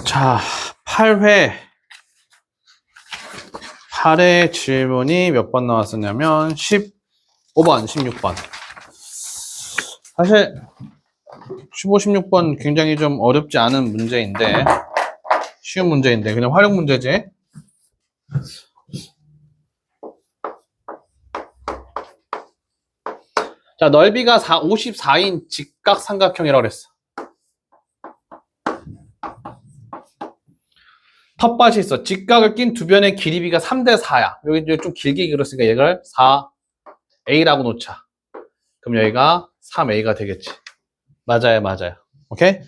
자, 8회 질문이 몇 번 나왔었냐면 15번, 16번. 사실 15, 16번 굉장히 좀 어렵지 않은 문제인데, 쉬운 문제인데 그냥 활용 문제지. 자, 넓이가 54인 직각삼각형이라고 그랬어. 텃밭이 있어. 직각을 낀 두 변의 길이비가 3대4야. 여기 이제 좀 길게 그렸으니까 얘를 4a라고 놓자. 그럼 여기가 3a가 되겠지. 맞아요, 맞아요. 오케이?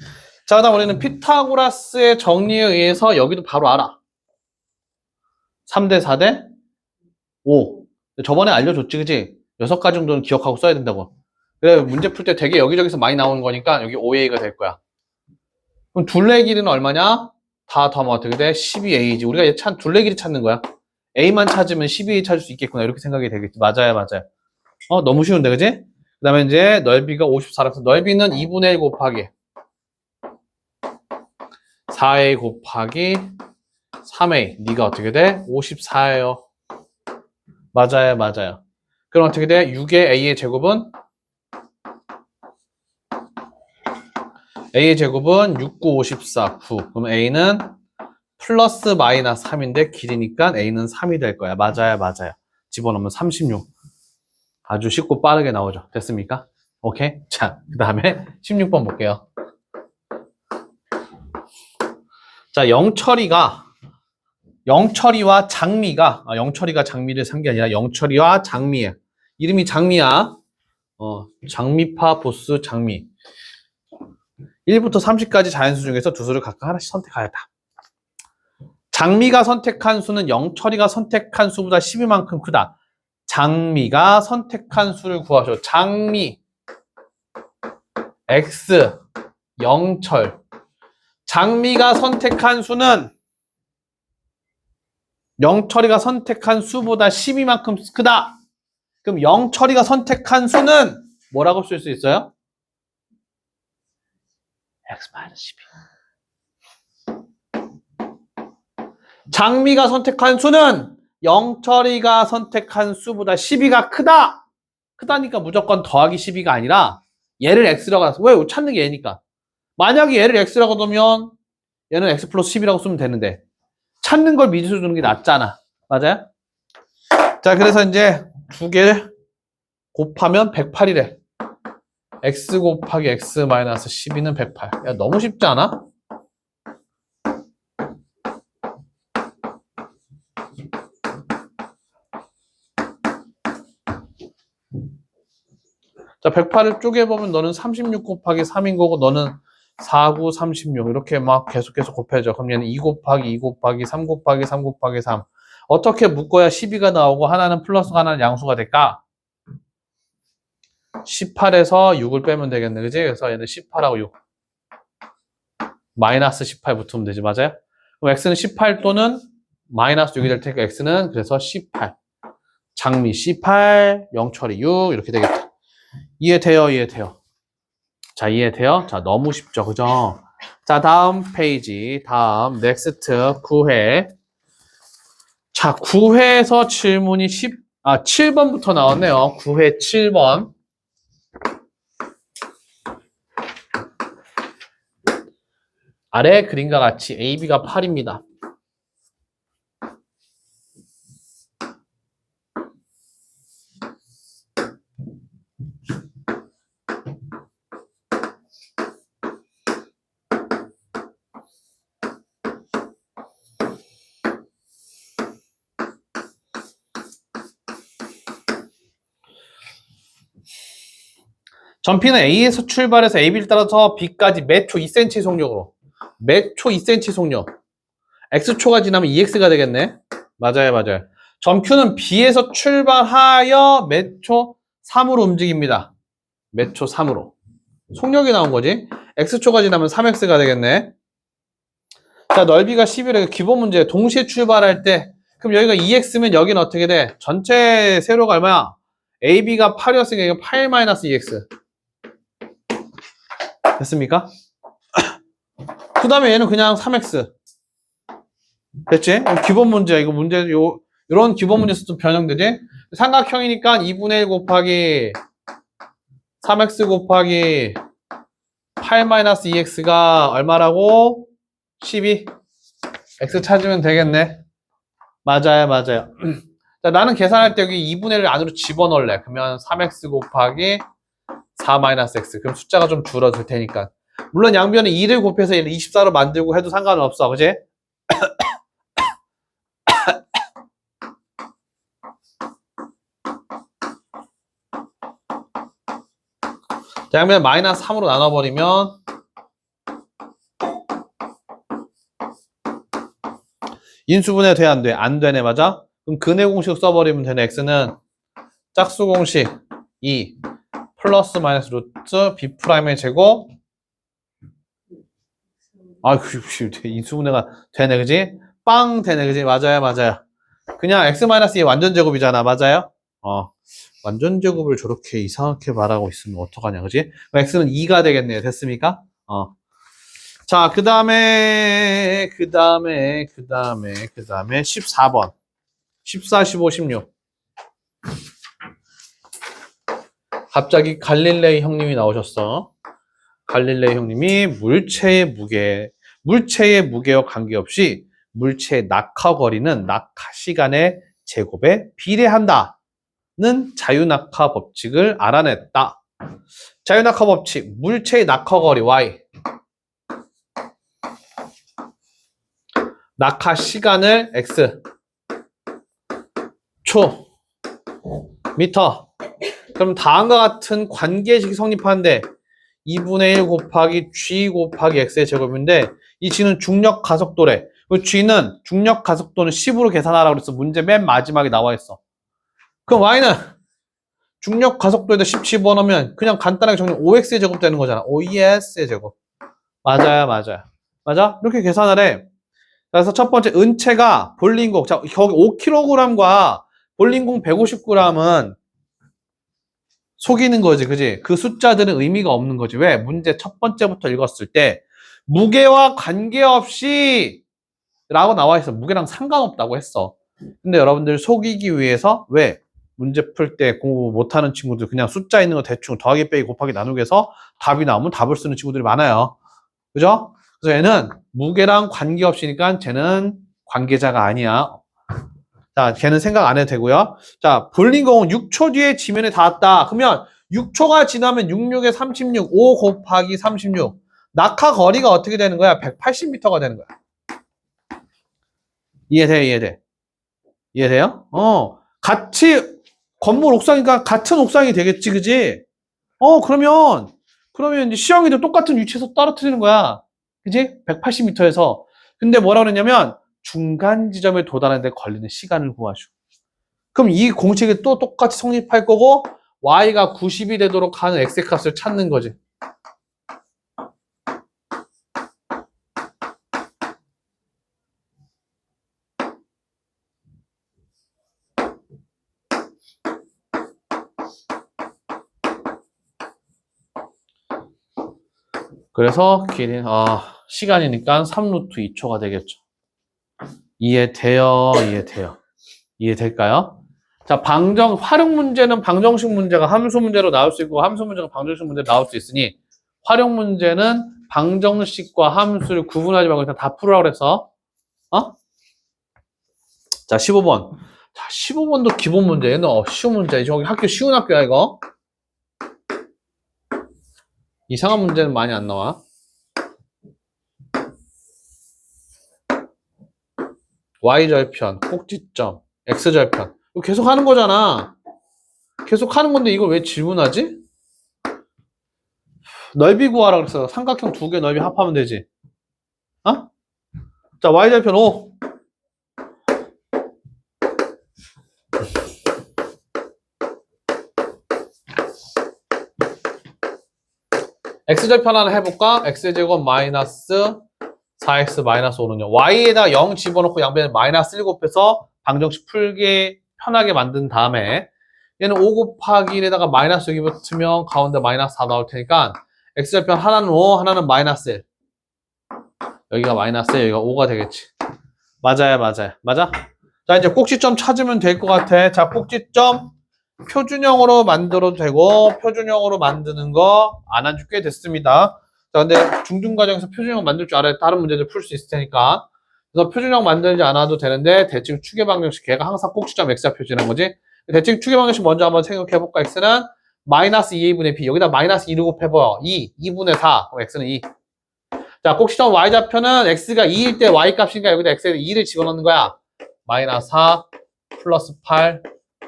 자, 그다음 우리는 피타고라스의 정리에 의해서 여기도 바로 알아. 3대4대 5. 저번에 알려줬지, 그지? 6가지 정도는 기억하고 써야 된다고. 그래, 문제 풀 때 되게 여기저기서 많이 나오는 거니까 여기 5a가 될 거야. 그럼 둘레 길이는 얼마냐? 다 더하면 어떻게 돼? 12a지. 우리가 둘레 길이 찾는 거야. a만 찾으면 12a 찾을 수 있겠구나. 이렇게 생각이 되겠지. 맞아요, 맞아요. 너무 쉬운데, 그지? 그 다음에 이제 넓이가 54라서 넓이는 2분의 1 곱하기 4a 곱하기 3a. 네가 어떻게 돼? 54예요. 맞아요, 맞아요. 그럼 어떻게 돼? 6의 a의 제곱은? a의 제곱은 6, 9, 54, 9. 그럼 a는 플러스 마이너스 3인데 길이니까 a는 3이 될 거야. 맞아요, 맞아요. 집어넣으면 36. 아주 쉽고 빠르게 나오죠. 됐습니까? 오케이? 자, 그 다음에 16번 볼게요. 자, 영철이와 장미가, 영철이가 장미를 산 게 아니라 영철이와 장미야. 이름이 장미야. 장미파 보스 장미. 1부터 30까지 자연수 중에서 두 수를 각각 하나씩 선택하였다. 장미가 선택한 수는 영철이가 선택한 수보다 12만큼 크다. 장미가 선택한 수를 구하셔. 장미 X 영철. 장미가 선택한 수는 영철이가 선택한 수보다 12만큼 크다. 그럼 영철이가 선택한 수는 뭐라고 쓸 수 있어요? X-12. 장미가 선택한 수는 영철이가 선택한 수보다 12가 크다. 크다니까 무조건 더하기 12가 아니라 얘를 X라고 해서 왜? 찾는 게 얘니까. 만약에 얘를 X라고 두면 얘는 X 플러스 10이라고 쓰면 되는데 찾는 걸 미지수 두는 게 낫잖아. 맞아요? 자, 그래서 이제 두 개를 곱하면 108이래. X 곱하기 X 마이너스 12는 108. 야, 너무 쉽지 않아? 자, 108을 쪼개보면 너는 36 곱하기 3인 거고 너는 4, 9, 36 이렇게 막 계속 곱해져. 그럼 얘는 2 곱하기 2 곱하기 3 곱하기 3 곱하기 3. 어떻게 묶어야 12가 나오고 하나는 플러스가 하나는 양수가 될까? 18에서 6을 빼면 되겠네. 그지? 그래서 얘는 18하고 6. 마이너스 18 붙으면 되지. 맞아요? 그럼 x는 18 또는 마이너스 6이 될 테니까 x는 그래서 18. 장미 18, 영철이 6 이렇게 되겠다. 이해돼요? 이해돼요? 자, 이해돼요? 자, 너무 쉽죠? 그죠? 자, 다음 페이지. 다음 넥스트 9회. 자, 9회에서 질문이 7번부터 나왔네요. 9회 7번. 아래 그림과 같이 AB가 8입니다. 전피는 A에서 출발해서 AB를 따라서 B까지 매초 2cm 속력으로. 매초 2cm 속력. X초가 지나면 2X가 되겠네. 맞아요, 맞아요. 점Q는 B에서 출발하여 매초 3으로 움직입니다. 매초 3으로. 속력이 나온 거지. X초가 지나면 3X가 되겠네. 자, 넓이가 10이래. 기본 문제. 동시에 출발할 때. 그럼 여기가 2X면 여기는 어떻게 돼? 전체 세로가 얼마야? AB가 8이었으니까 이거 8-2X. 됐습니까? 그 다음에 얘는 그냥 3x. 됐지? 기본 문제, 이거 문제, 요런 기본 문제에서 좀 변형되지? 삼각형이니까 2분의 1 곱하기 3x 곱하기 8-2x가 얼마라고? 12. x 찾으면 되겠네. 맞아요, 맞아요. 자, 나는 계산할 때 여기 2분의 1을 안으로 집어넣을래. 그러면 3x 곱하기 4-x. 그럼 숫자가 좀 줄어들 테니까. 물론 양변에 2를 곱해서 얘를 24로 만들고 해도 상관은 없어. 그지? 자, 양변에 마이너스 3으로 나눠버리면 인수분해 돼, 안 돼? 안 되네, 맞아? 그럼 근해 공식 써버리면 되네. x는 짝수 공식 2 플러스 마이너스 루트 b 프라임의 제곱. 아, 인수분해가 되네, 그지? 빵 되네, 그지? 맞아요, 맞아요. 그냥 x-2의 완전 제곱이잖아, 맞아요? 완전 제곱을 저렇게 이상하게 말하고 있으면 어떡하냐, 그지? x는 2가 되겠네요. 됐습니까? 자, 그 다음에 14번. 14, 15, 16. 갑자기 갈릴레이 형님이 나오셨어. 갈릴레이 형님이 물체의 무게와 관계없이 물체의 낙하거리는 낙하시간의 제곱에 비례한다는 자유낙하 법칙을 알아냈다. 자유낙하 법칙, 물체의 낙하거리 y, 낙하시간을 x, 초, 미터. 그럼 다음과 같은 관계식이 성립하는데 2분의 1 곱하기 g 곱하기 x의 제곱인데 이 g는 중력 가속도래. g는 중력 가속도는 10으로 계산하라고 그랬어. 문제 맨 마지막에 나와 있어. 그럼 y는 중력 가속도에다 10 집어넣으면 그냥 간단하게 정리하면 5x의 제곱 되는 거잖아. 5es의 제곱. 맞아요, 맞아요. 맞아? 이렇게 계산을 해. 그래서 첫 번째 은체가 볼링공. 자, 거기 5kg과 볼링공 150g은 속이는 거지, 그지? 그 숫자들은 의미가 없는 거지. 왜? 문제 첫 번째부터 읽었을 때 무게와 관계없이 라고 나와 있어. 무게랑 상관없다고 했어. 근데 여러분들 속이기 위해서 왜? 문제 풀 때 공부 못하는 친구들 그냥 숫자 있는 거 대충 더하기 빼기 곱하기 나누기 해서 답이 나오면 답을 쓰는 친구들이 많아요. 그죠? 그래서 얘는 무게랑 관계없이니까 쟤는 관계자가 아니야. 자, 걔는 생각 안 해도 되고요. 자, 볼링공은 6초 뒤에 지면에 닿았다. 그러면 6초가 지나면 66에 36, 5 곱하기 36. 낙하 거리가 어떻게 되는 거야? 180m가 되는 거야. 이해돼? 이해돼요? 같이 건물 옥상이니까 같은 옥상이 되겠지, 그지? 그러면 이제 시험이도 똑같은 위치에서 떨어뜨리는 거야. 그지? 180m에서. 근데 뭐라 그랬냐면 중간 지점에 도달하는 데 걸리는 시간을 구하죠. 그럼 이 공식이 또 똑같이 성립할 거고 y가 90이 되도록 하는 x의 값을 찾는 거지. 그래서 길이 시간이니까 3루트 2초가 되겠죠. 이해돼요? 이해될까요? 자, 활용 문제는 방정식 문제가 함수 문제로 나올 수 있고 함수 문제가 방정식 문제로 나올 수 있으니 활용 문제는 방정식과 함수를 구분하지 말고 일단 다 풀으라고 그래서 자, 15번. 자, 15번도 기본 문제. 얘는 쉬운 문제. 저기 학교 쉬운 학교야, 이거. 이상한 문제는 많이 안 나와. y절편, 꼭지점, x절편. 이거 계속 하는 거잖아. 계속 하는 건데 이걸 왜 질문하지? 넓이 구하라 그랬어. 삼각형 두 개 넓이 합하면 되지. 자, y절편 5. x절편 하나 해볼까? x제곱 마이너스 4x 마이너스 5는요. y에다 0 집어넣고 양변에 마이너스 1 곱해서 방정식 풀기 편하게 만든 다음에 얘는 5 곱하기 1에다가 마이너스 여기 붙으면 가운데 마이너스 4 나올 테니까 x절편 하나는 5, 하나는 마이너스 1. 여기가 마이너스, 여기가 5가 되겠지. 맞아요, 맞아요. 맞아? 자, 이제 꼭지점 찾으면 될 것 같아. 자, 꼭지점 표준형으로 만들어도 되고, 표준형으로 만드는 거 안 한 지 꽤 됐습니다. 자, 근데 중등과정에서 표준형 만들 줄 알아야 다른 문제들 풀 수 있을 테니까. 그래서 표준형 만들지 않아도 되는데, 대칭 추계 방정식, 걔가 항상 꼭지점 x자 표시라는 거지. 대칭 추계 방정식 먼저 한번 생각해볼까? x는 마이너스 2a분의 b. 여기다 마이너스 2를 곱해봐. 2분의 4. 그럼 x는 2. 자, 꼭지점 y좌표는 x가 2일 때 y 값이니까 여기다 x에 2를 집어넣는 거야. 마이너스 4 플러스 8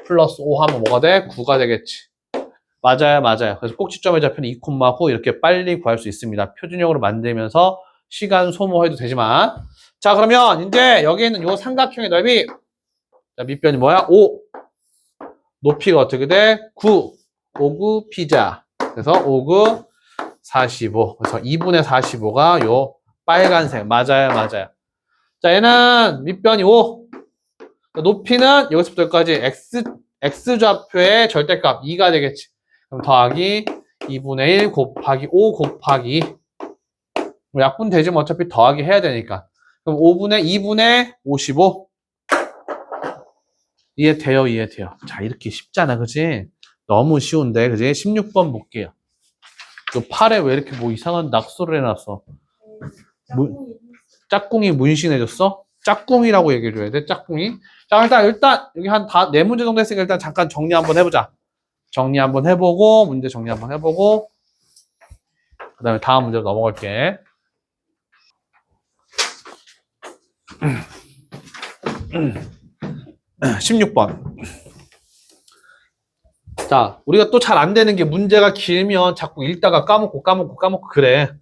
플러스 5 하면 뭐가 돼? 9가 되겠지. 맞아요, 맞아요. 그래서 꼭지점의 좌표는 2,9 이렇게 빨리 구할 수 있습니다. 표준형으로 만들면서 시간 소모해도 되지만. 자, 그러면 이제 여기 있는 요 삼각형의 넓이. 자, 밑변이 뭐야? 5. 높이가 어떻게 돼? 9. 5구 피자. 그래서 5구 45. 그래서 2분의 45가 요 빨간색. 맞아요, 맞아요. 자, 얘는 밑변이 5. 높이는 여기서부터 여기까지 x좌표의 절대값 2가 되겠지. 그럼 더하기 2분의 1 곱하기 5 곱하기 약분 되지만 어차피 더하기 해야 되니까. 그럼 2분의 55. 이해돼요, 이해돼요. 자, 이렇게 쉽잖아, 그지? 너무 쉬운데, 그지? 16번 볼게요. 그 팔에 왜 이렇게 뭐 이상한 낙서를 해놨어? 짝꿍이 문신해줬어? 짝꿍이라고 얘기해줘야 돼, 짝꿍이. 자, 일단 여기 한 네 문제 정도 했으니까 일단 잠깐 정리 한번 해보자. 정리 한번 해보고, 문제 정리 한번 해보고, 그 다음에 다음 문제로 넘어갈게. 16번. 자, 우리가 또 잘 안 되는 게 문제가 길면 자꾸 읽다가 까먹고 그래.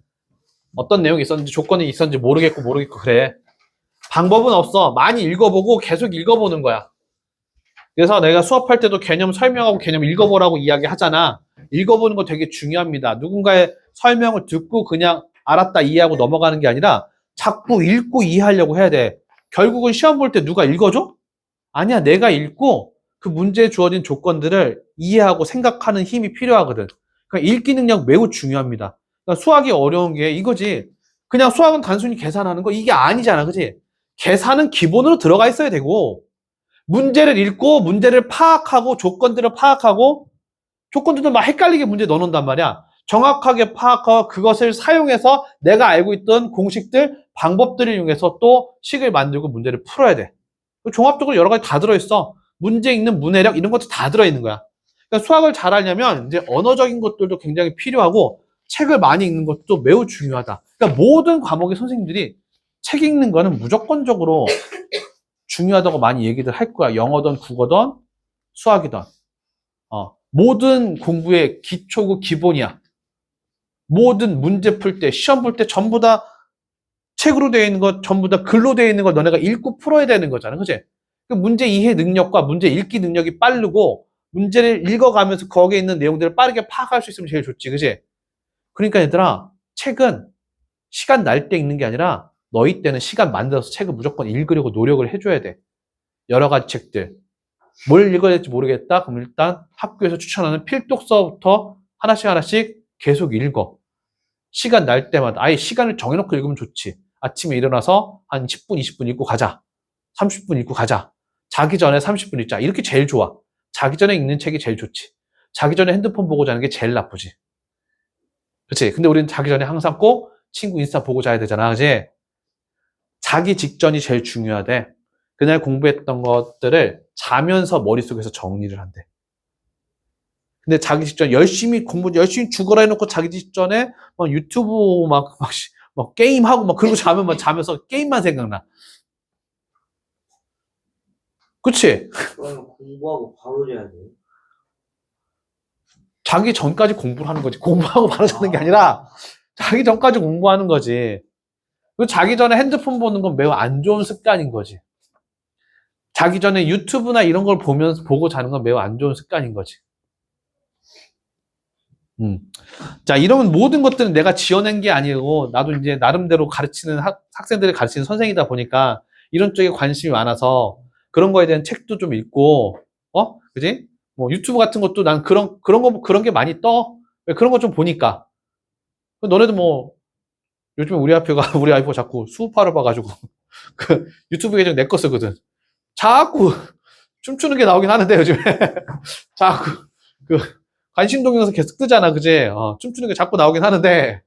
어떤 내용이 있었는지 조건이 있었는지 모르겠고 그래. 방법은 없어. 많이 읽어보고 계속 읽어보는 거야. 그래서 내가 수업할 때도 개념 설명하고 개념 읽어보라고 이야기 하잖아. 읽어보는 거 되게 중요합니다. 누군가의 설명을 듣고 그냥 알았다 이해하고 넘어가는 게 아니라 자꾸 읽고 이해하려고 해야 돼. 결국은 시험 볼 때 누가 읽어줘? 아니야. 내가 읽고 그 문제에 주어진 조건들을 이해하고 생각하는 힘이 필요하거든. 그러니까 읽기 능력 매우 중요합니다. 그러니까 수학이 어려운 게 이거지. 그냥 수학은 단순히 계산하는 거 이게 아니잖아. 그지? 계산은 기본으로 들어가 있어야 되고 문제를 읽고 문제를 파악하고 조건들을 파악하고 조건들도 막 헷갈리게 문제 넣어놓는단 말이야. 정확하게 파악하고 그것을 사용해서 내가 알고 있던 공식들, 방법들을 이용해서 또 식을 만들고 문제를 풀어야 돼. 종합적으로 여러 가지 다 들어있어. 문제 읽는 문해력 이런 것도 다 들어있는 거야. 그러니까 수학을 잘하려면 이제 언어적인 것들도 굉장히 필요하고 책을 많이 읽는 것도 매우 중요하다. 그러니까 모든 과목의 선생님들이 책 읽는 거는 무조건적으로 중요하다고 많이 얘기들 할 거야. 영어든 국어든 수학이든. 모든 공부의 기초고 기본이야. 모든 문제 풀 때, 시험 볼 때 전부 다 책으로 되어 있는 것, 전부 다 글로 되어 있는 것 너네가 읽고 풀어야 되는 거잖아. 그치? 그 문제 이해 능력과 문제 읽기 능력이 빠르고 문제를 읽어가면서 거기에 있는 내용들을 빠르게 파악할 수 있으면 제일 좋지. 그치? 그러니까 얘들아, 책은 시간 날 때 읽는 게 아니라 너희 때는 시간 만들어서 책을 무조건 읽으려고 노력을 해줘야 돼. 여러 가지 책들. 뭘 읽어야 될지 모르겠다? 그럼 일단 학교에서 추천하는 필독서부터 하나씩 계속 읽어. 시간 날 때마다 아예 시간을 정해놓고 읽으면 좋지. 아침에 일어나서 한 10분, 20분 읽고 가자. 30분 읽고 가자. 자기 전에 30분 읽자. 이렇게 제일 좋아. 자기 전에 읽는 책이 제일 좋지. 자기 전에 핸드폰 보고 자는 게 제일 나쁘지. 그치? 근데 우리는 자기 전에 항상 꼭 친구 인스타 보고 자야 되잖아. 그치? 자기 직전이 제일 중요하대. 그날 공부했던 것들을 자면서 머릿속에서 정리를 한대. 근데 자기 직전 열심히 열심히 죽어라 해놓고 자기 직전에 막 유튜브 막 게임하고 막 그러고 자면 막 자면서 게임만 생각나. 그치? 그러면 공부하고 바로 자야 돼요? 자기 전까지 공부를 하는 거지. 공부하고 바로 자는 게 아니라 자기 전까지 공부하는 거지. 그리고 자기 전에 핸드폰 보는 건 매우 안 좋은 습관인 거지. 자기 전에 유튜브나 이런 걸 보고 자는 건 매우 안 좋은 습관인 거지. 자, 이런 모든 것들은 내가 지어낸 게 아니고, 나도 이제 나름대로 가르치는 학생들을 가르치는 선생이다 보니까, 이런 쪽에 관심이 많아서, 그런 거에 대한 책도 좀 읽고, 그지? 뭐, 유튜브 같은 것도 난 그런 게 많이 떠. 왜 그런 거 좀 보니까. 너네도 뭐, 요즘에 우리 와이프가 자꾸 수우파를 봐가지고 그 유튜브 계정 내 거 쓰거든. 자꾸 춤추는 게 나오긴 하는데 요즘에 자꾸 그 관심 동영상 계속 뜨잖아, 그지? 춤추는 게 자꾸 나오긴 하는데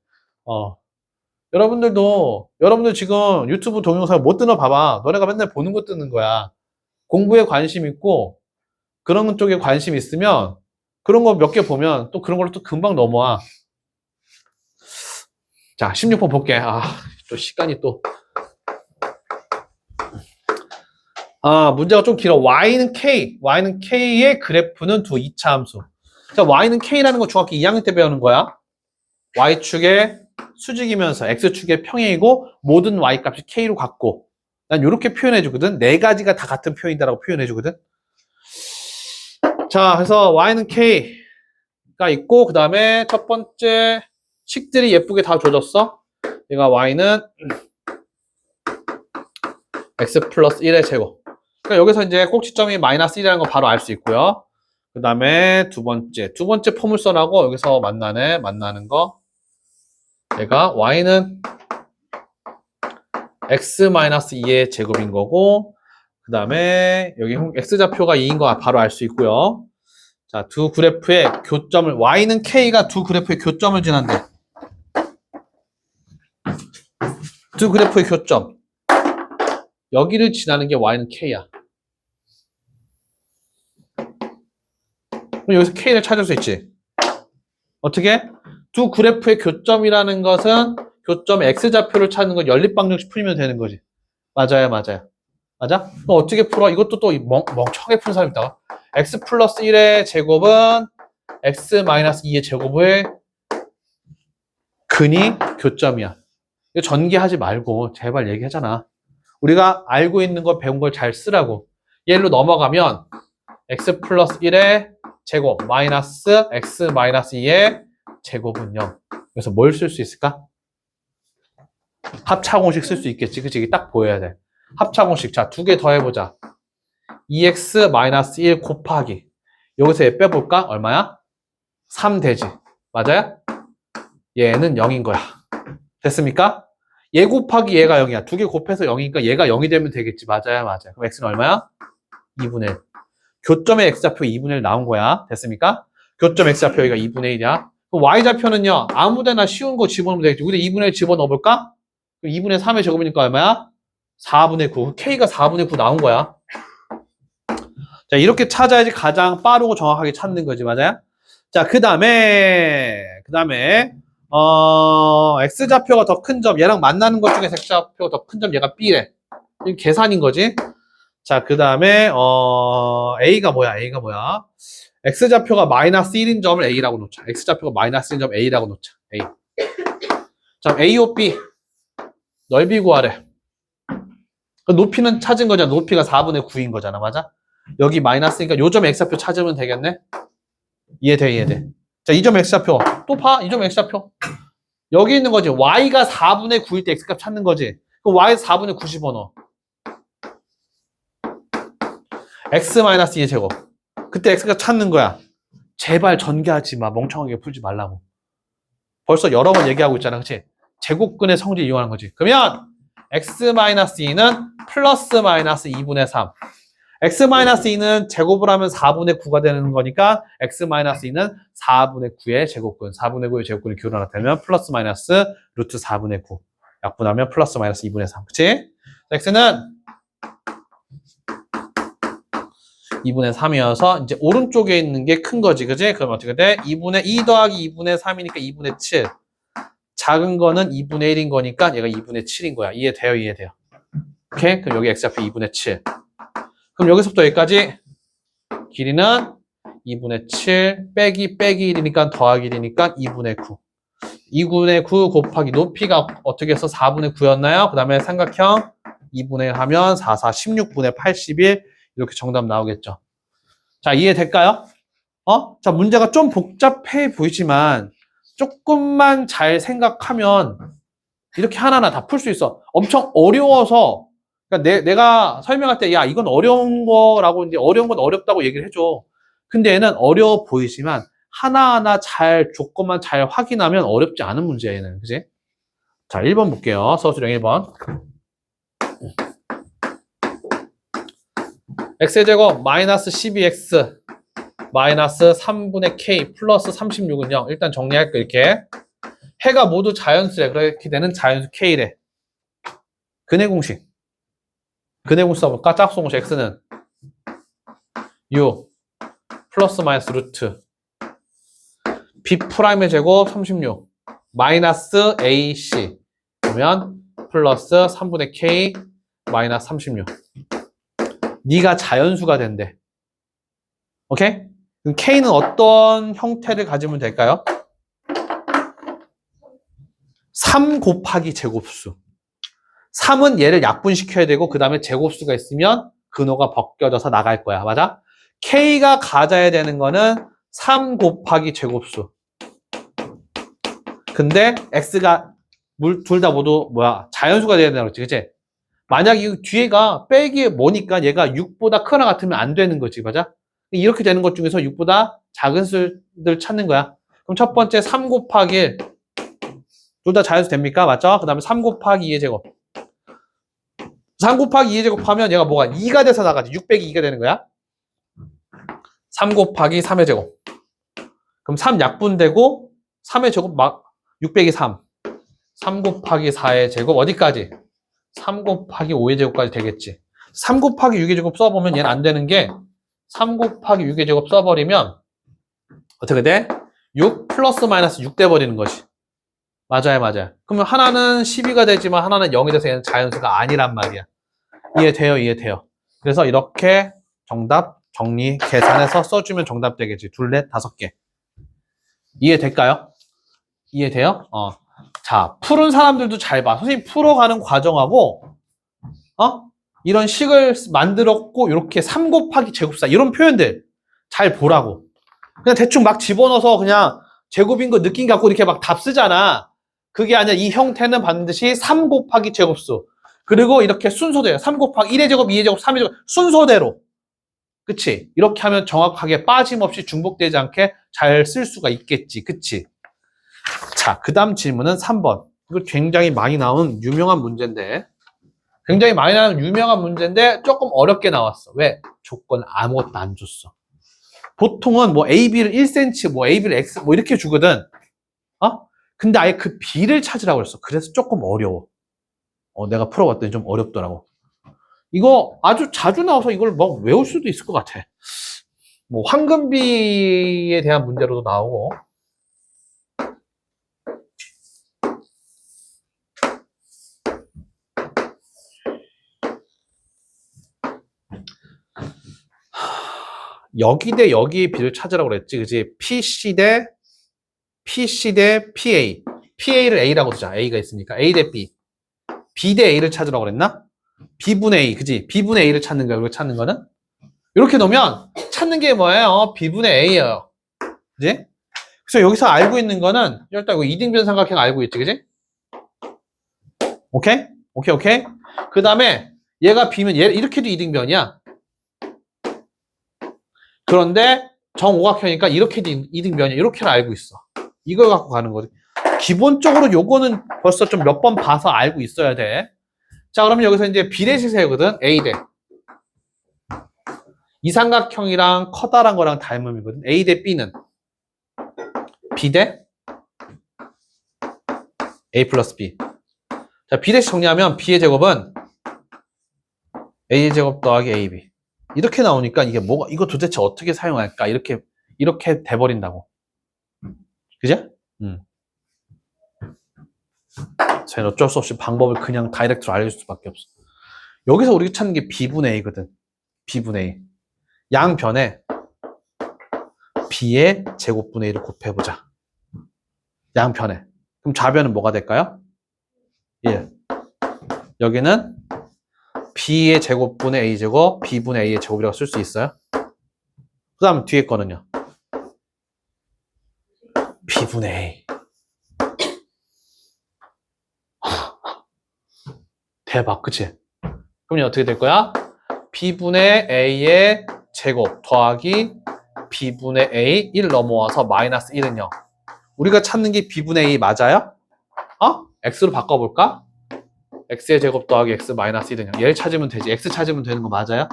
여러분들 지금 유튜브 동영상 못 뜨나 봐봐. 너네가 맨날 보는 거 뜨는 거야. 공부에 관심 있고 그런 쪽에 관심 있으면 그런 거 몇 개 보면 또 그런 걸로 또 금방 넘어와. 자, 16번 볼게. 또 시간이 또. 문제가 좀 길어. y는 k의 그래프는 두 이차 함수. 자, y는 k라는 거 중학교 2학년 때 배우는 거야. y축의 수직이면서 x축의 평행이고 모든 y값이 k로 같고 난 이렇게 표현해 주거든. 네 가지가 다 같은 표현이다라고 표현해 주거든. 자, 그래서 y는 k가 있고 그 다음에 첫 번째 식들이 예쁘게 다 줘졌어. 얘가 y는 x 플러스 1의 제곱. 그러니까 여기서 이제 꼭지점이 마이너스 1이라는 거 바로 알 수 있고요. 그 다음에 두 번째 포물선하고 여기서 만나는 거. 얘가 y는 x-2의 제곱인 거고, 그 다음에 여기 x좌표가 2인 거 바로 알 수 있고요. 자, 두 그래프의 교점을, y는 k가 두 그래프의 교점을 지난대. 두 그래프의 교점. 여기를 지나는 게 y는 k야. 그럼 여기서 k를 찾을 수 있지. 어떻게? 두 그래프의 교점이라는 것은 교점 x좌표를 찾는 건 연립방정식 풀면 되는 거지. 맞아요. 맞아? 그럼 어떻게 풀어? 이것도 또 멍청하게 푸는 사람이 있다. x 플러스 1의 제곱은 x 마이너스 2의 제곱의 근이 교점이야. 이거 전개하지 말고 제발 얘기하잖아. 우리가 알고 있는 거 배운 걸 잘 쓰라고. 얘로 넘어가면 x 플러스 1의 제곱 마이너스 x 마이너스 2의 제곱은 0. 그래서 뭘 쓸 수 있을까? 합차공식 쓸 수 있겠지. 그치? 이게 딱 보여야 돼. 합차공식. 자, 두 개 더 해보자. 2x 마이너스 1 곱하기. 여기서 얘 빼볼까? 얼마야? 3 되지. 맞아요? 얘는 0인 거야. 됐습니까? 얘 곱하기 얘가 0이야. 두 개 곱해서 0이니까 얘가 0이 되면 되겠지. 맞아요. 그럼 x는 얼마야? 2분의 1. 교점의 x좌표 2분의 1 나온 거야. 됐습니까? 교점 x좌표 여기가 2분의 1이야. y좌표는요. 아무데나 쉬운 거 집어넣으면 되겠지. 우리 2분의 1 집어넣어볼까? 2분의 3의 제곱이니까 얼마야? 4분의 9. k가 4분의 9 나온 거야. 자, 이렇게 찾아야지 가장 빠르고 정확하게 찾는 거지. 맞아요? 자, 그 다음에 x좌표가 더 큰 점, 얘랑 만나는 것 중에 x좌표가 더 큰 점, 얘가 b래. 이게 계산인 거지. 자, 그 다음에 a가 뭐야? x좌표가 마이너스 1인 점을 a라고 놓자. x좌표가 마이너스 1인 점 a라고 놓자. a. 자, a오 b 넓이 구하래. 그 높이는 찾은 거잖아. 높이가 4분의 9인 거잖아. 맞아? 여기 마이너스니까 요점 x좌표 찾으면 되겠네. 이해돼. 자, 이 점 x좌표 또 봐. 이 점 x좌표 여기 있는 거지. y가 4분의 9일 때 x값 찾는 거지. 그럼 y에서 4분의 9 집어넣어. x-2의 제곱. 그때 x값 찾는 거야. 제발 전개하지 마. 멍청하게 풀지 말라고. 벌써 여러 번 얘기하고 있잖아. 그치? 제곱근의 성질 이용하는 거지. 그러면 x-2는 플러스 마이너스 2분의 3. x-2는 제곱을 하면 4분의 9가 되는 거니까 x-2는 4분의 9의 제곱근. 4분의 9의 제곱근을 기울여 나타내면 플러스 마이너스 루트 4분의 9. 약분하면 플러스 마이너스 2분의 3. 그치? x는 2분의 3이어서 이제 오른쪽에 있는 게 큰 거지. 그치? 그럼 어떻게 돼? 2 더하기 2분의 3이니까 2분의 7. 작은 거는 2분의 1인 거니까 얘가 2분의 7인 거야. 이해돼요? 오케이? 그럼 여기 x좌표 2분의 7. 그럼 여기서부터 여기까지 길이는 2분의 7 빼기 1이니까 더하기 1이니까 2분의 9. 2분의 9 곱하기 높이가 어떻게 해서 4분의 9였나요? 그 다음에 삼각형 2분의 1 하면 4, 16분의 81 이렇게 정답 나오겠죠. 자, 이해될까요? 자, 문제가 좀 복잡해 보이지만 조금만 잘 생각하면 이렇게 하나하나 다 풀 수 있어. 엄청 어려워서 그러니까 내가 설명할 때 야 이건 어려운 거라고 이제 어려운 건 어렵다고 얘기를 해줘. 근데 얘는 어려워 보이지만 하나하나 잘 조건만 잘 확인하면 어렵지 않은 문제야 얘는. 그지? 자, 1번 볼게요. 서술형 1번. x제곱 마이너스 12x 마이너스 3분의 k 플러스 36은 0. 일단 정리할게요. 이렇게. 해가 모두 자연수래. 그렇게 되는 자연수 k래. 근해 공식. 근해 공식 써볼까? 짝수 공식 x는 u 플러스 마이너스 루트 b 프라임의 제곱 36 마이너스 ac 그러면 플러스 3분의 k 마이너스 36. 네가 자연수가 된대. 오케이? 그럼 k는 어떤 형태를 가지면 될까요? 3 곱하기 제곱수. 3은 얘를 약분시켜야 되고 그 다음에 제곱수가 있으면 근호가 벗겨져서 나갈 거야. 맞아? k가 가져야 되는 거는 3 곱하기 제곱수. 근데 x가 둘 다 모두 자연수가 돼야 되는 거지. 그치? 만약 이 뒤에가 빼기에 뭐니까 얘가 6보다 크거나 같으면 안 되는 거지. 맞아? 이렇게 되는 것 중에서 6보다 작은 수를 찾는 거야. 그럼 첫 번째 3 곱하기 1. 둘 다 자연수 됩니까? 맞죠? 그 다음에 3 곱하기 2의 제곱. 3 곱하기 2의 제곱하면 얘가 뭐가 2가 돼서 나가지. 6 빼기 2가 되는 거야. 3 곱하기 3의 제곱. 그럼 3 약분되고 3의 제곱 6 빼기 3. 3 곱하기 4의 제곱 어디까지? 3 곱하기 5의 제곱까지 되겠지. 3 곱하기 6의 제곱 써보면 얘는 안 되는 게 3 곱하기 6의 제곱 써버리면 어떻게 돼? 6 플러스 마이너스 6 돼버리는 거지. 맞아요, 맞아요. 그러면 하나는 12가 되지만 하나는 0이 돼서 얘는 자연수가 아니란 말이야. 이해돼요, 이해돼요. 그래서 이렇게 정답 정리 계산해서 써주면 정답 되겠지. 둘, 넷, 5개. 이해될까요? 이해돼요? 자, 푸른 사람들도 잘 봐. 선생님 풀어가는 과정하고, 이런 식을 만들었고, 이렇게 3 곱하기 제곱사, 이런 표현들 잘 보라고. 그냥 대충 막 집어넣어서 그냥 제곱인 거 느낌 갖고 이렇게 막 답 쓰잖아. 그게 아니라 이 형태는 반드시 3 곱하기 제곱수. 그리고 이렇게 순서대로 3 곱하기 1의 제곱, 2의 제곱, 3의 제곱, 순서대로. 그치? 이렇게 하면 정확하게 빠짐없이 중복되지 않게 잘 쓸 수가 있겠지. 그치? 자, 그 다음 질문은 3번. 이거 굉장히 많이 나온 유명한 문제인데 조금 어렵게 나왔어. 왜? 조건 아무것도 안 줬어. 보통은 뭐 AB를 1cm, 뭐 AB를 X, 뭐 이렇게 주거든. 근데 아예 그 B를 찾으라고 했어. 그래서 조금 어려워. 내가 풀어봤더니 좀 어렵더라고. 이거 아주 자주 나와서 이걸 막 외울 수도 있을 것 같아. 뭐 황금비에 대한 문제로도 나오고. 여기 대 여기의 B를 찾으라고 그랬지. 그치? PC 대 PA. PA를 A라고 두자. A가 있으니까. A 대 B. B 대 A를 찾으라고 그랬나? B분의 A. 그지? B분의 A를 찾는 거야. 그리고 찾는 거는? 이렇게 놓으면 찾는 게 뭐예요? B분의 A예요. 그지? 그래서 여기서 알고 있는 거는 일단 이거 이등변 삼각형 알고 있지. 그지? 오케이? 오케이. 그 다음에 얘가 B면 얘 이렇게도 이등변이야. 그런데 정오각형이니까 이렇게도 이등변이야. 이렇게는 알고 있어. 이걸 갖고 가는 거지. 기본적으로 요거는 벌써 좀 몇 번 봐서 알고 있어야 돼. 자, 그러면 여기서 이제 비례식 세우거든. A 대. 이 삼각형이랑 커다란 거랑 닮음이거든. A 대 B는 B 대 A 플러스 B. 자, 비례식 정리하면 B의 제곱은 A의 제곱 더하기 AB. 이렇게 나오니까 이게 뭐가, 이거 도대체 어떻게 사용할까? 이렇게 돼버린다고. 그죠? 저희는 어쩔 수 없이 방법을 그냥 다이렉트로 알려줄 수밖에 없어. 여기서 우리가 찾는 게 B분의 A거든. B분의 A. 양변에 B의 제곱분의 A를 곱해보자. 양변에. 그럼 좌변은 뭐가 될까요? 1. 여기는 B의 제곱분의 A제곱, B분의 A의 제곱이라고 쓸 수 있어요. 그 다음 뒤에 거는요. B분의 A. 대박, 그치? 그럼 어떻게 될 거야? B분의 A의 제곱 더하기 B분의 A 1 넘어와서 마이너스 1은 0. 우리가 찾는 게 B분의 A 맞아요? x로 바꿔볼까? x의 제곱 더하기 x 마이너스 1은 얘를 찾으면 되지. x 찾으면 되는 거 맞아요?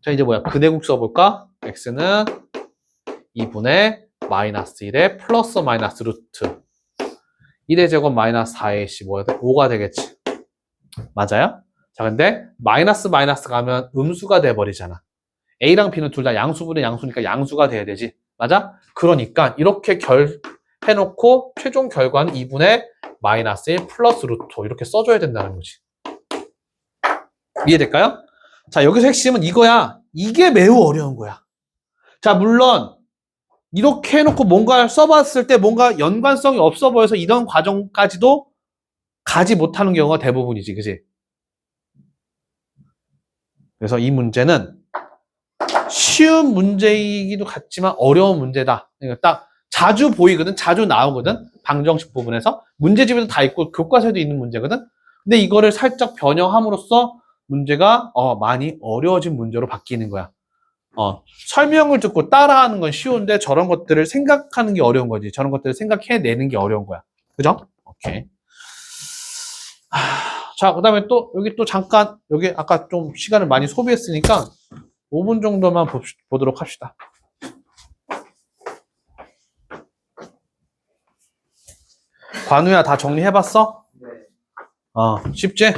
자, 이제 뭐야? 근해국 써볼까? x는 2분의 마이너스 1에 플러스 마이너스 루트 1의 제곱 마이너스 4의 5가 되겠지. 맞아요? 자, 근데 마이너스 마이너스 가면 음수가 돼버리잖아. A랑 B는 둘 다 양수분의 양수니까 양수가 돼야 되지. 맞아? 그러니까 이렇게 해놓고 최종 결과는 2분의 마이너스 1 플러스 루트 이렇게 써줘야 된다는 거지. 이해될까요? 자, 여기서 핵심은 이거야. 이게 매우 어려운 거야. 자, 물론 이렇게 해놓고 뭔가를 써봤을 때 뭔가 연관성이 없어 보여서 이런 과정까지도 가지 못하는 경우가 대부분이지. 그지? 그래서 이 문제는 쉬운 문제이기도 같지만 어려운 문제다. 그러니까 딱 자주 보이거든. 자주 나오거든. 방정식 부분에서. 문제집에도 다 있고 교과서에도 있는 문제거든. 근데 이거를 살짝 변형함으로써 문제가 많이 어려워진 문제로 바뀌는 거야. 설명을 듣고 따라하는 건 쉬운데 저런 것들을 생각하는 게 어려운 거지. 저런 것들을 생각해내는 게 어려운 거야. 그죠? 오케이. 자, 그 다음에 또 여기 또 잠깐 여기 아까 좀 시간을 많이 소비했으니까 5분 정도만 보도록 합시다. 관우야, 다 정리해봤어? 네. 쉽지?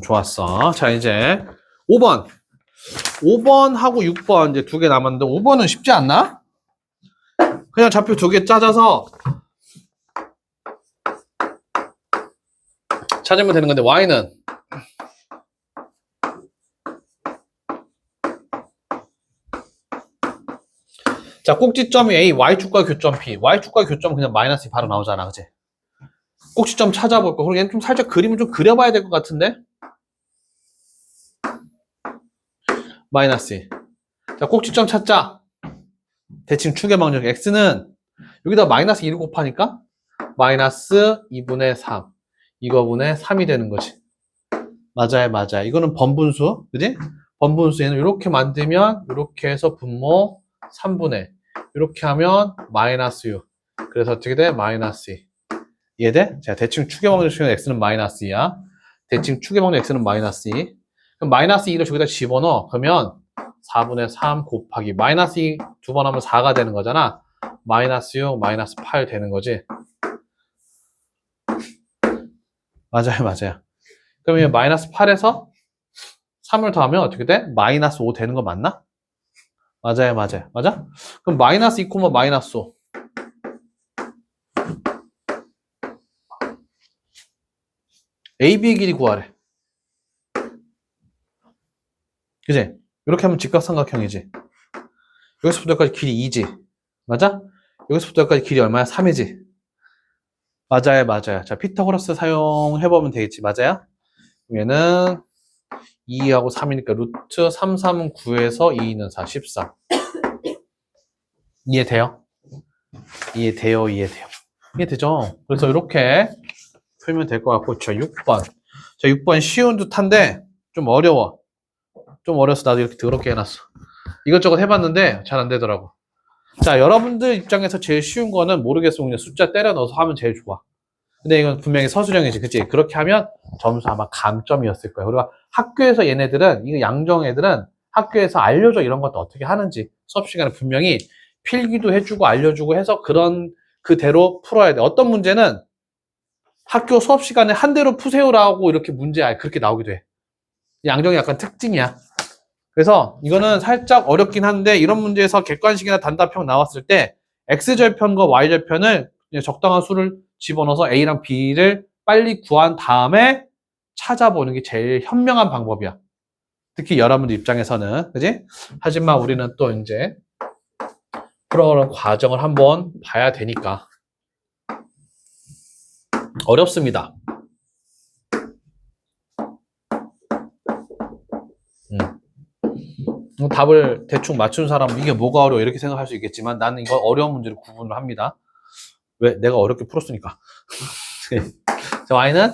좋았어. 자, 이제 5번. 5번하고 6번 이제 두 개 남았는데 5번은 쉽지 않나? 그냥 좌표 두 개 짜져서 찾으면 되는 건데 y는 자, 꼭지점이 A, Y축과 교점 P. Y축과 교점 그냥 마이너스 2 바로 나오잖아. 그치? 꼭지점 찾아볼 거. 그리고 얘는 좀 살짝 그림을 좀 그려봐야 될 것 같은데? 마이너스 2. 자, 꼭지점 찾자. 대칭 축의 방정. X는 여기다 마이너스 2를 곱하니까 마이너스 2분의 3. 이거분의 3이 되는 거지. 맞아요, 맞아요. 이거는 번분수. 그지? 번분수 얘는 이렇게 만들면 이렇게 해서 분모 3분의 이렇게 하면 마이너스 6. 그래서 어떻게 돼? 마이너스 2. 이해돼? 자, 대칭 축의 방정 중에 x는 마이너스 2야. 대칭 축의 방정 x는 마이너스 2. 그럼 마이너스 2를 저기다 집어넣어. 그러면 4분의 3 곱하기 마이너스 2 두 번 하면 4가 되는 거잖아. 마이너스 6, 마이너스 8 되는 거지. 맞아요, 맞아요. 그러면 마이너스 8에서 3을 더하면 어떻게 돼? 마이너스 5 되는 거 맞나? 맞아요, 맞아요. 맞아? 그럼 마이너스 2, 마이너스 5. AB의 길이 구하래. 그지? 이렇게 하면 직각삼각형이지. 여기서부터 여기까지 길이 2지. 맞아? 여기서부터 여기까지 길이 얼마야? 3이지. 맞아요, 맞아요. 자, 피타고라스 사용해보면 되겠지. 맞아요? 얘는 2하고 3이니까 루트 3, 3은 9에서 2, 2는 4, 14. 이해돼요? 이해돼요, 이해돼요. 이해되죠? 그래서 이렇게 풀면 될 것 같고, 자, 6번. 자, 6번 쉬운 듯한데, 좀 어려워. 좀 어려서 나도 이렇게 더럽게 해놨어. 이것저것 해봤는데, 잘 안 되더라고. 자, 여러분들 입장에서 제일 쉬운 거는 모르겠으면 그냥 숫자 때려 넣어서 하면 제일 좋아. 근데 이건 분명히 서술형이지, 그치? 그렇게 하면 점수 아마 감점이었을 거야. 그리고 학교에서 얘네들은, 이거 양정 애들은 학교에서 알려줘 이런 것도 어떻게 하는지 수업 시간에 분명히 필기도 해주고 알려주고 해서 그대로 풀어야 돼. 어떤 문제는 학교 수업 시간에 한 대로 푸세요라고 이렇게 문제 그렇게 나오기도 해. 양정이 약간 특징이야. 그래서 이거는 살짝 어렵긴 한데 이런 문제에서 객관식이나 단답형 나왔을 때 x절편과 y절편을 적당한 수를 집어넣어서 a랑 b를 빨리 구한 다음에 찾아보는 게 제일 현명한 방법이야. 특히 여러분들 입장에서는, 그지? 하지만 우리는 또 이제 풀어가는 과정을 한번 봐야 되니까 어렵습니다. 답을 대충 맞춘 사람은 이게 뭐가 어려워 이렇게 생각할 수 있겠지만 나는 이거 어려운 문제를 구분을 합니다. 왜? 내가 어렵게 풀었으니까. 자, y는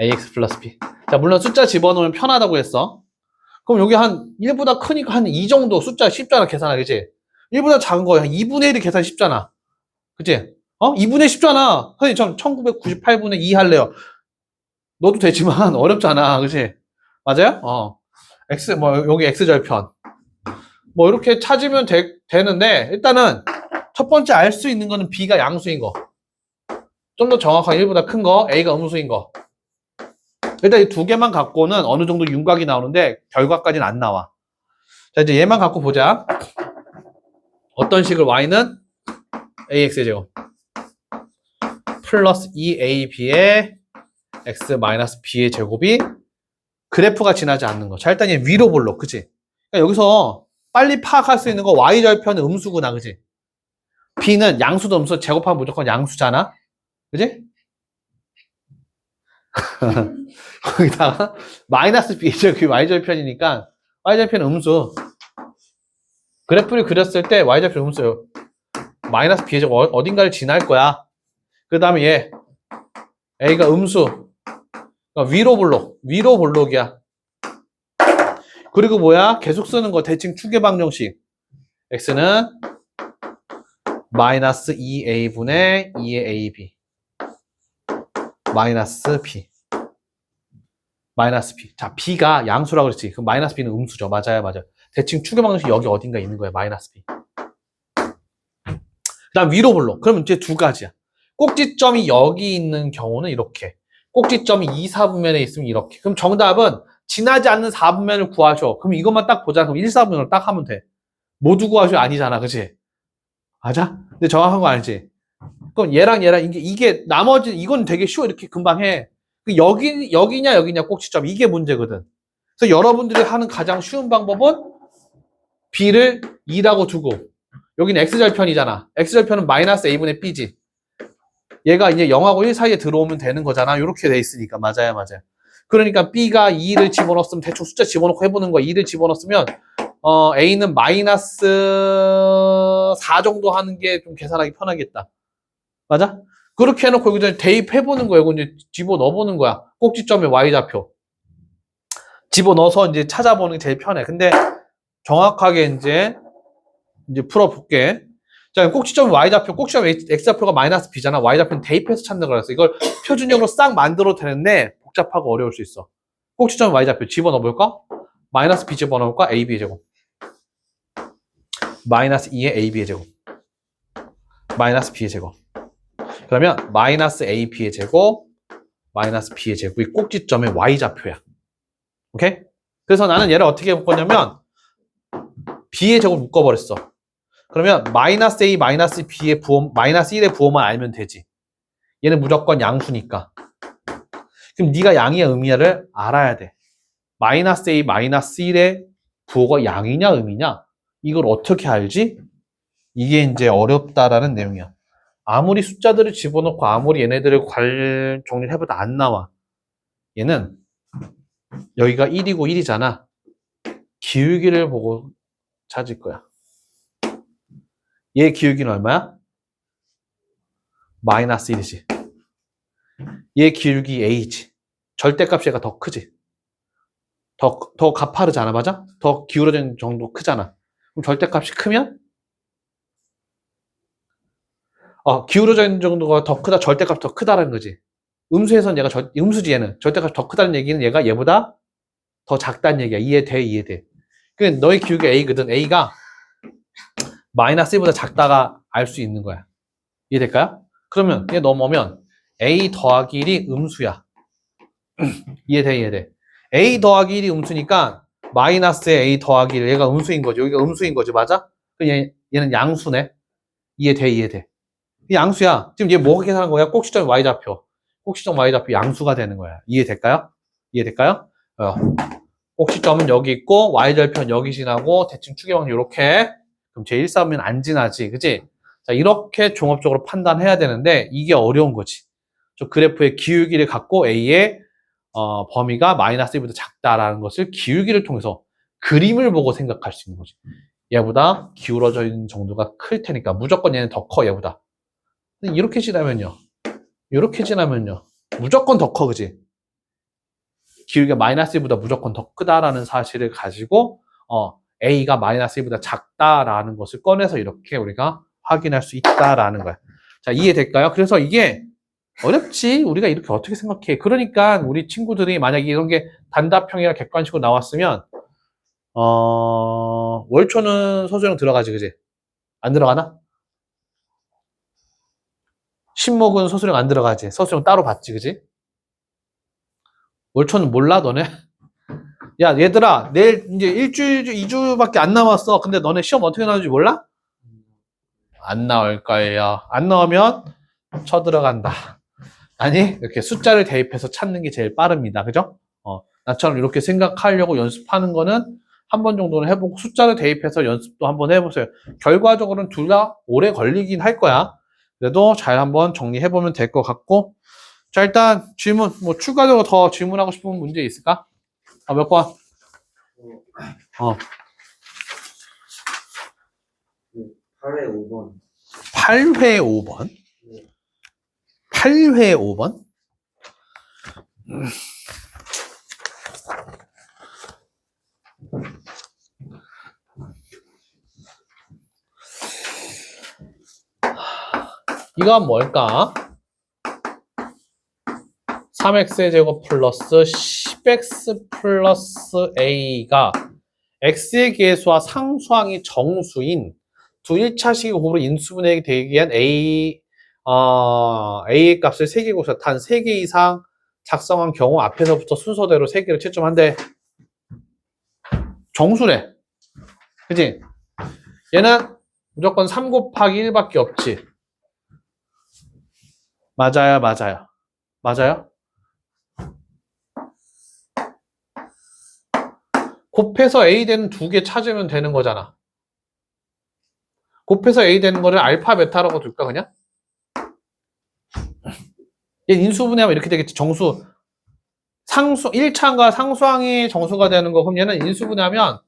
ax 플러스 b. 자, 물론 숫자 집어넣으면 편하다고 했어. 그럼 여기 한 1보다 크니까 한 2 정도 숫자 쉽잖아, 계산하기. 그치? 1보다 작은 거 한 2분의 1이 계산이 쉽잖아. 그치? 2분의 10잖아. 선생님, 전 1998분의 2 할래요. 너도 되지만 어렵잖아. 그치? 맞아요? X, 여기 X절편. 이렇게 찾으면 되는데, 일단은 첫 번째 알 수 있는 거는 B가 양수인 거. 좀 더 정확하게 1보다 큰 거, A가 음수인 거. 일단 이 두 개만 갖고는 어느 정도 윤곽이 나오는데, 결과까지는 안 나와. 자, 이제 얘만 갖고 보자. 어떤 식을 Y는 AX의 제곱. 플러스 2AB의 X 마이너스 B의 제곱이 그래프가 지나지 않는 거. 자, 일단 얘 위로 볼록, 그치? 그러니까 여기서 빨리 파악할 수 있는 거 Y절편은 음수구나, 그치? B는 양수도 음수, 제곱하면 무조건 양수잖아? 그치? 거기다가 마이너스 B제곱이 Y절편이니까 Y절편은 음수. 그래프를 그렸을 때 Y절편 음수요. 마이너스 B의 제곱 어딘가를 지날 거야. 그 다음에 얘 A가 음수. 그러니까 위로 볼록이야. 그리고 뭐야? 계속 쓰는 거 대칭 추계 방정식. X는 마이너스 2A분의 2의 AB. 마이너스 B. 마이너스 B. 자, B가 양수라고 그랬지. 그럼 마이너스 B는 음수죠. 맞아요. 대칭 추계 방정식 여기 어딘가 있는 거예요. 마이너스 B. 그 다음 위로 볼록. 그러면 이제 두 가지야. 꼭지점이 여기 있는 경우는 이렇게. 꼭지점이 2, 4분면에 있으면 이렇게. 그럼 정답은 지나지 않는 4분면을 구하셔. 그럼 이것만 딱 보자. 그럼 1, 4분면을 딱 하면 돼. 모두 구하셔 아니잖아. 그치? 맞아? 근데 정확한 거 알지? 그럼 얘랑 이게 나머지 이건 되게 쉬워. 이렇게 금방 해. 여기냐 꼭지점. 이게 문제거든. 그래서 여러분들이 하는 가장 쉬운 방법은 B를 2라고 두고 여기는 X절편이잖아. X절편은 마이너스 A분의 B지. 얘가 이제 0하고 1 사이에 들어오면 되는 거잖아. 이렇게 돼 있으니까. 맞아요. 그러니까 B가 2를 집어넣었으면 대충 숫자 집어넣고 해보는 거야. 2를 집어넣었으면 A는 마이너스 4 정도 하는 게 좀 계산하기 편하겠다. 맞아? 그렇게 해놓고 여기다 대입해보는 거야. 이거 이제 집어넣어보는 거야. 꼭지점에 Y좌표. 집어넣어서 이제 찾아보는 게 제일 편해. 근데 정확하게 이제 풀어볼게. 자, 꼭지점 Y좌표, 꼭지점 X좌표가 마이너스 B잖아. Y좌표는 대입해서 찾는 거라서 이걸 표준형으로 싹 만들어도 되는데 복잡하고 어려울 수 있어. 꼭지점 Y좌표 집어넣어볼까? 마이너스 B 집어넣을까? AB의 제곱. 마이너스 2의 AB의 제곱. 마이너스 B의 제곱. 그러면 마이너스 AB의 제곱, 마이너스 B의 제곱이 꼭지점의 Y좌표야. 오케이? 그래서 나는 얘를 어떻게 묶었냐면 B의 제곱 묶어버렸어. 그러면 마이너스 A, 마이너스 B의 부호, 마이너스 1의 부호만 알면 되지. 얘는 무조건 양수니까. 그럼 네가 양이야 음이야를 알아야 돼. 마이너스 A, 마이너스 1의 부호가 양이냐 음이냐? 이걸 어떻게 알지? 이게 이제 어렵다라는 내용이야. 아무리 숫자들을 집어넣고 아무리 얘네들을 정리를 해봐도 안 나와. 얘는 여기가 1이고 1이잖아. 기울기를 보고 찾을 거야. 얘 기울기는 얼마야? 마이너스 1이지. 얘 기울기 A지. 절대값이 얘가 더 크지. 더 가파르잖아, 맞아? 더 기울어진 정도 크잖아. 그럼 절대값이 크면? 기울어진 정도가 더 크다, 절대값이 더 크다라는 거지. 음수에선 얘가 음수지 얘는. 절대값이 더 크다는 얘기는 얘가 얘보다 더 작다는 얘기야. 이해돼. 그러니까 너의 기울기 A거든. A가 마이너스 1보다 작다가 알 수 있는 거야. 이해될까요? 그러면 얘 넘어오면 A 더하기 1이 음수야. 이해돼. A 더하기 1이 음수니까 마이너스에 A 더하기 1 얘가 음수인 거죠. 여기가 음수인 거죠. 맞아? 얘는 양수네. 이해돼. 이 양수야. 지금 얘 뭐 계산한 거야? 꼭지점 Y좌표. 꼭지점 Y좌표 양수가 되는 거야. 이해될까요? 꼭지점은 여기 있고 Y절편 여기 지나고 대칭 추계방정 이렇게. 그럼 제1사면 안 지나지. 그치? 자, 이렇게 종합적으로 판단해야 되는데 이게 어려운 거지. 저 그래프의 기울기를 갖고 A의 범위가 마이너스 1보다 작다라는 것을 기울기를 통해서 그림을 보고 생각할 수 있는 거지. 얘보다 기울어져 있는 정도가 클 테니까 무조건 얘는 더 커, 얘보다. 근데 이렇게 지나면요. 무조건 더 커, 그지? 기울기가 마이너스 1보다 무조건 더 크다라는 사실을 가지고 A가 마이너스 1보다 작다라는 것을 꺼내서 이렇게 우리가 확인할 수 있다라는 거야. 자, 이해될까요? 그래서 이게 어렵지. 우리가 이렇게 어떻게 생각해. 그러니까 우리 친구들이 만약에 이런 게 단답형이나 객관식으로 나왔으면 월초는 서술형 들어가지, 그지? 안 들어가나? 신목은 서술형 안 들어가지. 서술형 따로 받지, 그지? 월초는 몰라, 너네? 야, 얘들아, 내일 이제 일주일, 2주밖에 안 남았어. 근데 너네 시험 어떻게 나오는지 몰라? 안 나올 거예요. 안 나오면 쳐들어간다. 아니, 이렇게 숫자를 대입해서 찾는 게 제일 빠릅니다. 그죠? 나처럼 이렇게 생각하려고 연습하는 거는 한 번 정도는 해보고 숫자를 대입해서 연습도 한번 해보세요. 결과적으로는 둘 다 오래 걸리긴 할 거야. 그래도 잘 한번 정리해보면 될 것 같고. 자, 일단 질문, 뭐 추가적으로 더 질문하고 싶은 문제 있을까? 몇 번? 8회 5번. 8회 5번? 네. 8회 5번? 이건 뭘까? 3x의 제곱 플러스 10x 플러스 a가 x의 계수와 상수항이 정수인 두 1차식 곱으로 인수분해에 되기 위한 a의 값을 3개 곱해서 단 3개 이상 작성한 경우 앞에서부터 순서대로 3개를 채점한대. 정수래. 그치? 얘는 무조건 3 곱하기 1밖에 없지. 맞아요, 맞아요. 맞아요? 곱해서 A 되는 2개 찾으면 되는 거잖아. 곱해서 A 되는 거를 알파, 베타라고 둘까, 그냥? 얘 인수분해하면 이렇게 되겠지. 정수. 1차가 상수항이 정수가 되는 거. 그럼 얘는 인수분해하면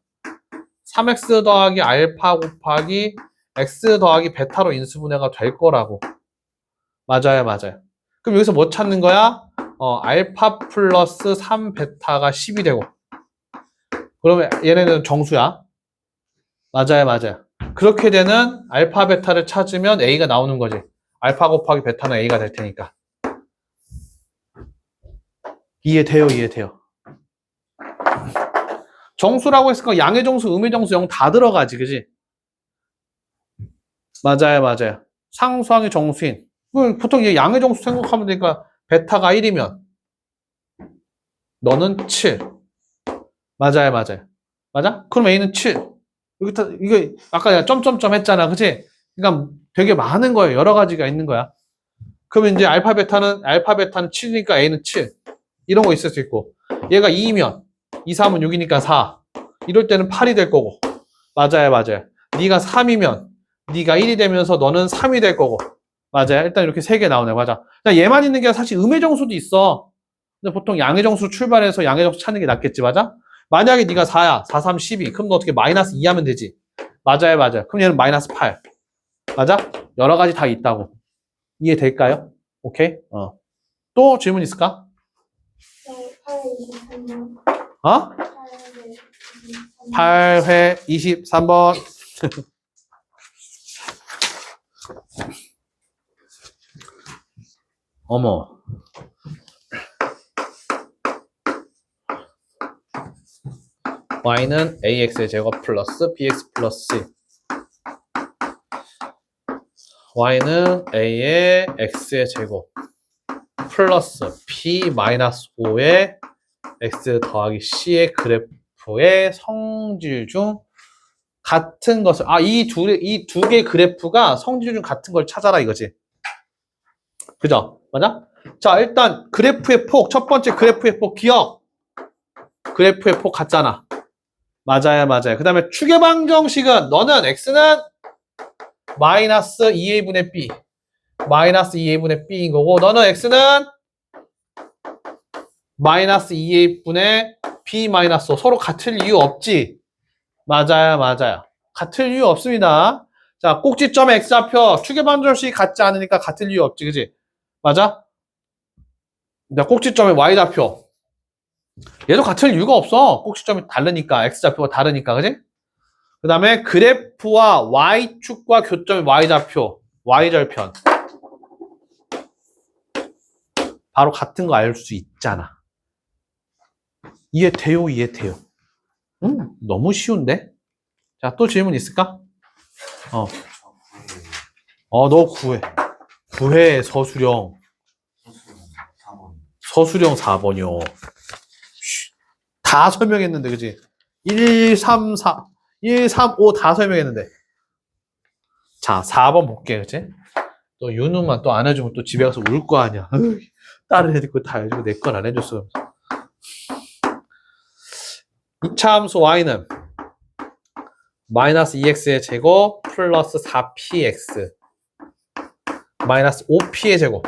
3x 더하기 알파 곱하기 x 더하기 베타로 인수분해가 될 거라고. 맞아요, 맞아요. 그럼 여기서 뭐 찾는 거야? 알파 플러스 3베타가 10이 되고. 그러면 얘네는 정수야. 맞아요, 맞아요. 그렇게 되는 알파, 베타를 찾으면 A가 나오는 거지. 알파 곱하기 베타는 A가 될 테니까. 이해돼요, 이해돼요. 정수라고 했으니까 양의 정수, 음의 정수, 0 다 들어가지, 그지? 맞아요, 맞아요. 상수항의 정수인. 보통 얘 양의 정수 생각하면 되니까 베타가 1이면 너는 7. 맞아요, 맞아요. 맞아? 그럼 A는 7. 여기 다, 이거, 아까 내가 점점점 했잖아. 그치? 그러니까 되게 많은 거예요. 여러 가지가 있는 거야. 그러면 이제 알파, 베타는 7이니까 A는 7. 이런 거 있을 수 있고. 얘가 2이면, 2, 3은 6이니까 4. 이럴 때는 8이 될 거고. 맞아요, 맞아요. 네가 3이면, 네가 1이 되면서 너는 3이 될 거고. 맞아요. 일단 이렇게 3개 나오네. 맞아. 얘만 있는 게 아니라 사실 음의 정수도 있어. 근데 보통 양의 정수 출발해서 양의 정수 찾는 게 낫겠지. 맞아? 만약에 네가 4야. 4, 3, 12. 그럼 너 어떻게 마이너스 2 하면 되지. 맞아요, 맞아요. 그럼 얘는 마이너스 8. 맞아? 여러 가지 다 있다고. 이해될까요? 오케이? 또 질문 있을까? 네, 8회 23번. 어? 8회 23번. 8회 23번. 어머. y는 ax의 제곱 플러스 bx 플러스 c. y는 a의 x의 제곱 플러스 b 마이너스 5의 x 더하기 c의 그래프의 성질 중 같은 것을, 이 두 개의 그래프가 성질 중 같은 걸 찾아라 이거지. 그죠? 맞아? 자, 일단 그래프의 폭, 첫 번째 그래프의 폭 기억. 그래프의 폭 같잖아. 맞아요, 맞아요. 그 다음에 축의 방정식은 너는 x는 마이너스 2a분의 b. 마이너스 2a분의 b인 거고 너는 x는 마이너스 2a분의 b 마이너스 5. 서로 같을 이유 없지? 맞아요, 맞아요. 같을 이유 없습니다. 자, 꼭지점의 x좌표 축의 방정식이 같지 않으니까 같을 이유 없지, 그지? 맞아? 자, 꼭지점의 y좌표 얘도 같을 이유가 없어. 꼭지점이 다르니까 x좌표가 다르니까, 그지? 그 다음에 그래프와 y축과 교점의 y좌표 y절편 바로 같은 거 알 수 있잖아. 이해돼요, 이해돼요. 너무 쉬운데? 자, 또 질문 있을까? 너 구해. 구해, 서술형. 서술형 4번이요. 다 설명했는데, 그지? 1, 3, 4, 1, 3, 5 다 설명했는데. 자, 4번 볼게, 그지? 또 윤우만 또 안 해주면 또 집에 가서 울 거 아니야. 다른 애들 거 다 해주고 내 건 안 해줬어. 이차함수 y는 마이너스 2x의 제곱 플러스 4px 마이너스 5p의 제곱.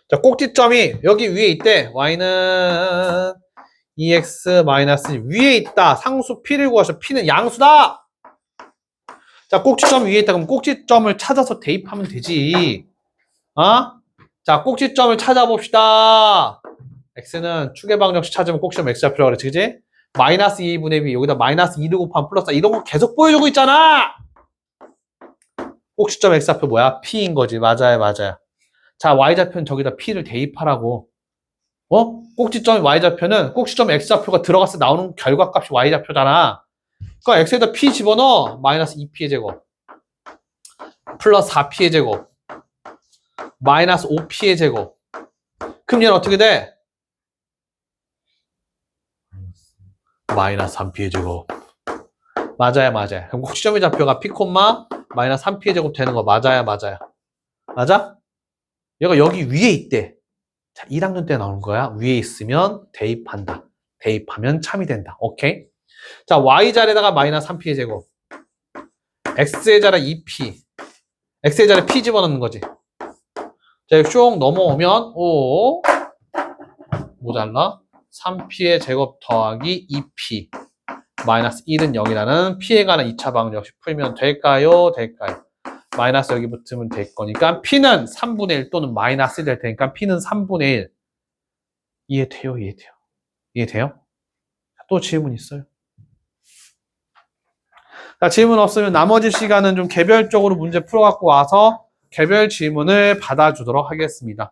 자, 꼭지점이 여기 위에 있대. y는 2x 마이너스 위에 있다. 상수 p를 구하셔. p는 양수다. 자, 꼭지점 위에 있다. 그럼 꼭지점을 찾아서 대입하면 되지. 자, 꼭지점을 찾아봅시다. x는 축의 방정식 찾으면 꼭지점 x좌표라고 그랬지, 그지? 마이너스 2분의 b 여기다 마이너스 2를 곱하면 플러스 4 이런 거 계속 보여주고 있잖아. 꼭지점 x좌표 뭐야? p인 거지. 맞아요, 맞아요. 자, y좌표는 저기다 p를 대입하라고. 꼭지점 y좌표는 꼭지점 x좌표가 들어가서 나오는 결과값이 y좌표잖아. 그러니까 x에다 p 집어넣어. 마이너스 2p의 제곱 플러스 4p의 제곱 마이너스 5p의 제곱. 그럼 얘는 어떻게 돼? 마이너스 3p의 제곱. 맞아요, 맞아요. 그럼 꼭지점의 좌표가 p, 마이너스 3p의 제곱 되는 거 맞아요, 맞아요. 맞아? 얘가 여기 위에 있대. 자, 1학년 때 나오는 거야. 위에 있으면 대입한다. 대입하면 참이 된다. 오케이? 자, y자리에다가 마이너스 3p의 제곱. x의 자리 2p. x의 자리 p 집어넣는 거지. 자, 쭉 넘어오면, 모자라. 3p의 제곱 더하기 2p. 마이너스 1은 0이라는 p에 관한 2차 방정식 풀면 될까요? 될까요? 마이너스 여기 붙으면 될 거니까 p는 3분의 1 또는 마이너스 1 될 테니까 p는 3분의 1. 이해돼요? 이해돼요? 이해돼요? 또 질문 있어요? 자, 질문 없으면 나머지 시간은 좀 개별적으로 문제 풀어갖고 와서 개별 질문을 받아주도록 하겠습니다.